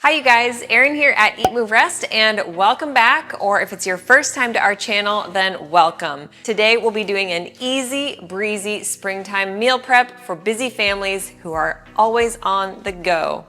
Hi you guys, Erin here at EatMoveRest and welcome back, or if it's your first time to our channel, then welcome. Today we'll be doing an easy breezy springtime meal prep for busy families who are always on the go.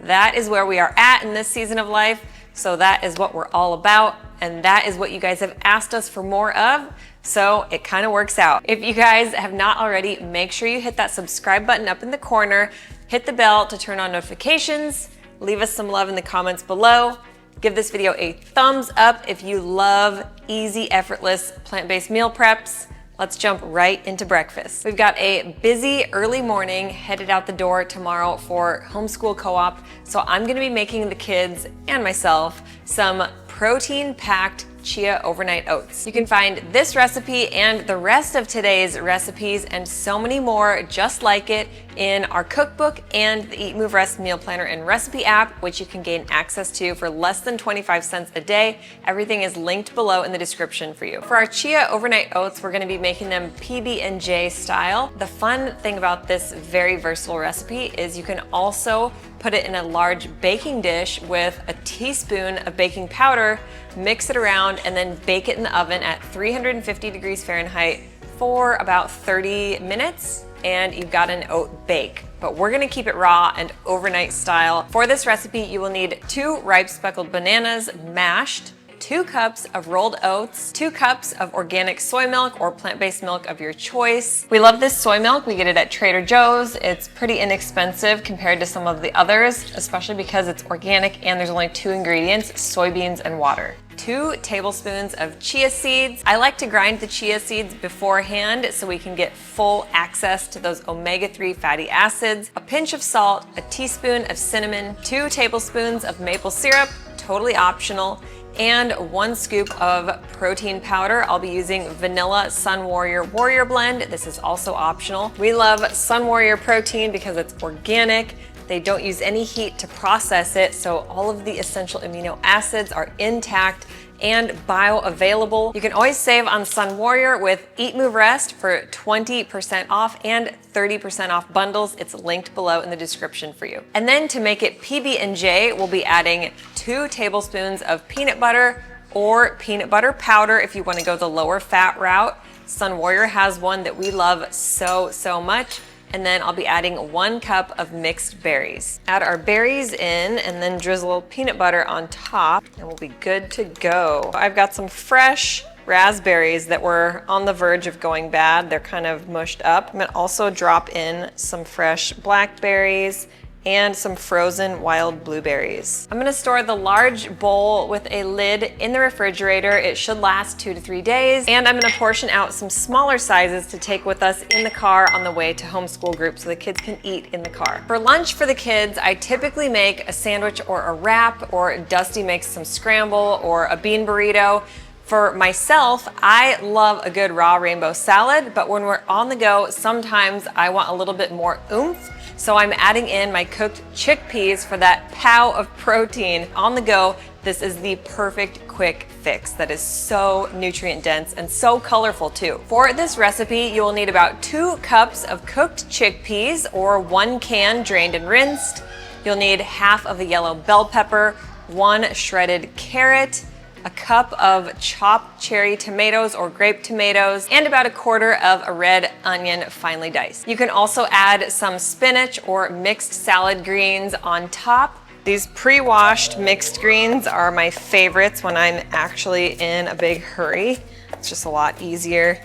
That is where we are at in this season of life, so that is what we're all about, and that is what you guys have asked us for more of. So it kind of works out. If you guys have not already, make sure you hit that subscribe button up in the corner, hit the bell to turn on notifications. Leave us some love in the comments below. Give this video a thumbs up if you love easy, effortless, plant-based meal preps. Let's jump right into breakfast. We've got a busy early morning headed out the door tomorrow for homeschool co-op. So I'm gonna be making the kids and myself some protein-packed chia overnight oats. You can find this recipe and the rest of today's recipes and so many more just like it in our cookbook and the EatMoveRest meal planner and recipe app, which you can gain access to for less than 25 cents a day. Everything is linked below in the description for you. For our chia overnight oats, we're gonna be making them PB&J style. The fun thing about this very versatile recipe is you can also put it in a large baking dish with a teaspoon of baking powder, mix it around, and then bake it in the oven at 350 degrees Fahrenheit for about 30 minutes, and you've got an oat bake. But we're gonna keep it raw and overnight style. For this recipe, you will need 2 ripe speckled bananas mashed, 2 cups of rolled oats, 2 cups of organic soy milk or plant-based milk of your choice. We love this soy milk. We get it at Trader Joe's. It's pretty inexpensive compared to some of the others, especially because it's organic and there's only 2 ingredients, soybeans and water. 2 tablespoons of chia seeds. I like to grind the chia seeds beforehand so we can get full access to those omega-3 fatty acids. A pinch of salt, a teaspoon of cinnamon, 2 tablespoons of maple syrup, totally optional, and 1 scoop of protein powder. I'll be using vanilla Sun Warrior blend. This is also optional. We love Sun Warrior protein because it's organic. They don't use any heat to process it, so all of the essential amino acids are intact and bioavailable. You can always save on Sun Warrior with EatMoveRest for 20% off and 30% off bundles. It's linked below in the description for you. And then to make it PB&J, we'll be adding 2 tablespoons of peanut butter or peanut butter powder if you want to go the lower fat route. Sun Warrior has one that we love so much. And then I'll be adding 1 cup of mixed berries. Add our berries in and then drizzle peanut butter on top and we'll be good to go. I've got some fresh raspberries that were on the verge of going bad. They're kind of mushed up. I'm gonna also drop in some fresh blackberries and some frozen wild blueberries. I'm gonna store the large bowl with a lid in the refrigerator. It should last 2 to 3 days. And I'm gonna portion out some smaller sizes to take with us in the car on the way to homeschool group so the kids can eat in the car. For lunch for the kids, I typically make a sandwich or a wrap, or Dusty makes some scramble or a bean burrito. For myself, I love a good raw rainbow salad, but when we're on the go, sometimes I want a little bit more oomph. So I'm adding in my cooked chickpeas for that pow of protein on the go. This is the perfect quick fix that is so nutrient dense and so colorful too. For this recipe, you will need about 2 cups of cooked chickpeas or 1 can drained and rinsed. You'll need half of a yellow bell pepper, 1 shredded carrot, a cup of chopped cherry tomatoes or grape tomatoes, and about 1/4 of a red onion finely diced. You can also add some spinach or mixed salad greens on top. These pre-washed mixed greens are my favorites when I'm actually in a big hurry. It's just a lot easier,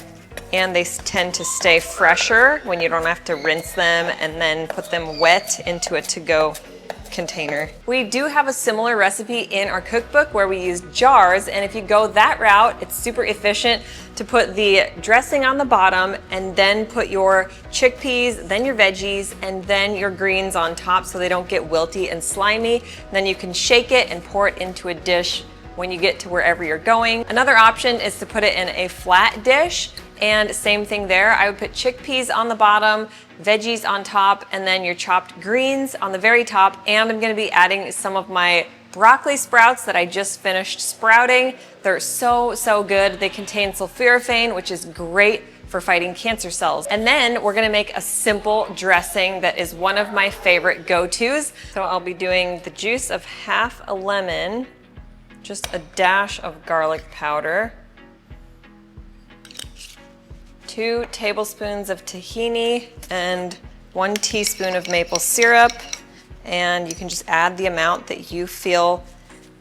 and they tend to stay fresher when you don't have to rinse them and then put them wet into a to-go container. We do have a similar recipe in our cookbook where we use jars, and if you go that route, it's super efficient to put the dressing on the bottom and then put your chickpeas, then your veggies, and then your greens on top so they don't get wilty and slimy. Then you can shake it and pour it into a dish when you get to wherever you're going. Another option is to put it in a flat dish, and same thing there. I would put chickpeas on the bottom, veggies on top, and then your chopped greens on the very top. And I'm gonna be adding some of my broccoli sprouts that I just finished sprouting. They're so good. They contain sulforaphane, which is great for fighting cancer cells. And then we're gonna make a simple dressing that is one of my favorite go-tos. So I'll be doing the juice of half a lemon, just a dash of garlic powder, 2 tablespoons of tahini, and 1 teaspoon of maple syrup. And you can just add the amount that you feel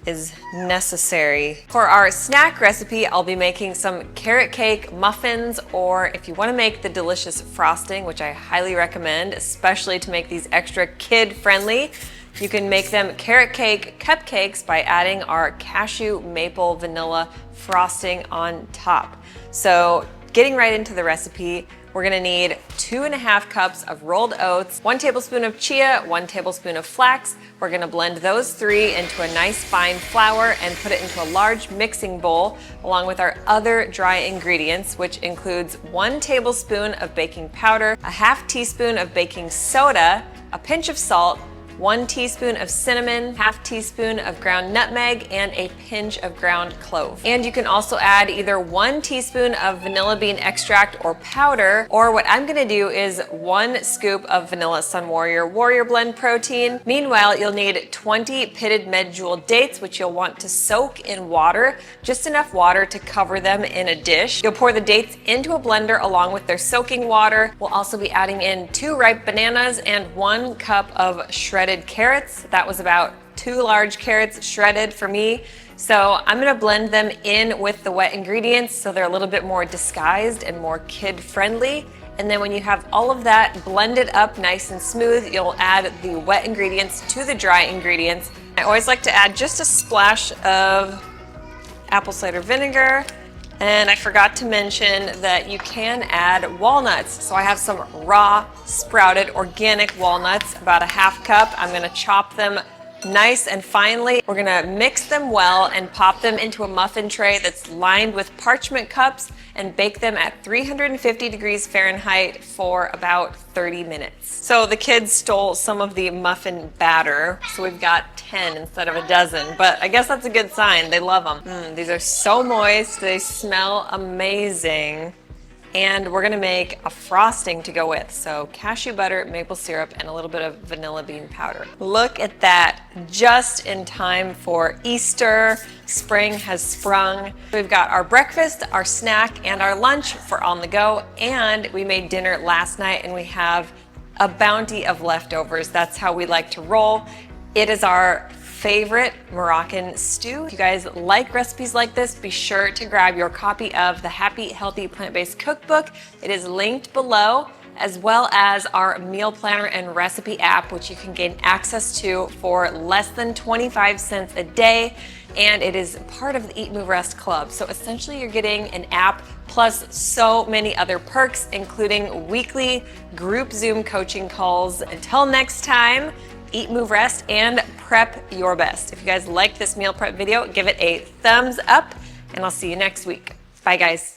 is necessary. For our snack recipe, I'll be making some carrot cake muffins, or if you want to make the delicious frosting, which I highly recommend, especially to make these extra kid-friendly, you can make them carrot cake cupcakes by adding our cashew maple vanilla frosting on top. So getting right into the recipe, we're gonna need 2½ cups of rolled oats, 1 tablespoon of chia, 1 tablespoon of flax. We're gonna blend those 3 into a nice fine flour and put it into a large mixing bowl along with our other dry ingredients, which includes 1 tablespoon of baking powder, a ½ teaspoon of baking soda, a pinch of salt, 1 teaspoon of cinnamon, ½ teaspoon of ground nutmeg, and a pinch of ground clove. And you can also add either 1 teaspoon of vanilla bean extract or powder, or what I'm gonna do is 1 scoop of vanilla Sun Warrior Blend protein. Meanwhile, you'll need 20 pitted medjool dates, which you'll want to soak in water, just enough water to cover them in a dish. You'll pour the dates into a blender along with their soaking water. We'll also be adding in 2 ripe bananas and 1 cup of shredded carrots. That was about 2 large carrots shredded for me. So I'm gonna blend them in with the wet ingredients so they're a little bit more disguised and more kid-friendly. And then when you have all of that blended up nice and smooth, you'll add the wet ingredients to the dry ingredients. I always like to add just a splash of apple cider vinegar. And I forgot to mention that you can add walnuts. So I have some raw sprouted organic walnuts, about a ½ cup. I'm gonna chop them nice and finely. We're gonna mix them well and pop them into a muffin tray that's lined with parchment cups and bake them at 350 degrees Fahrenheit for about 30 minutes. So the kids stole some of the muffin batter, so we've got 10 instead of a dozen, but I guess that's a good sign. They love them. These are so moist. They smell amazing. And we're gonna make a frosting to go with. So cashew butter, maple syrup, and a little bit of vanilla bean powder. Look at that, just in time for Easter. Spring has sprung. We've got our breakfast, our snack, and our lunch for on the go. And we made dinner last night and we have a bounty of leftovers. That's how we like to roll. It is our favorite Moroccan stew. If you guys like recipes like this, be sure to grab your copy of the Happy Healthy Plant-Based Cookbook. It is linked below, as well as our meal planner and recipe app, which you can gain access to for less than 25 cents a day. And it is part of the EatMoveRest Club. So essentially you're getting an app plus so many other perks, including weekly group Zoom coaching calls. Until next time, eat, move, rest, and prep your best. If you guys like this meal prep video, give it a thumbs up, and I'll see you next week. Bye, guys.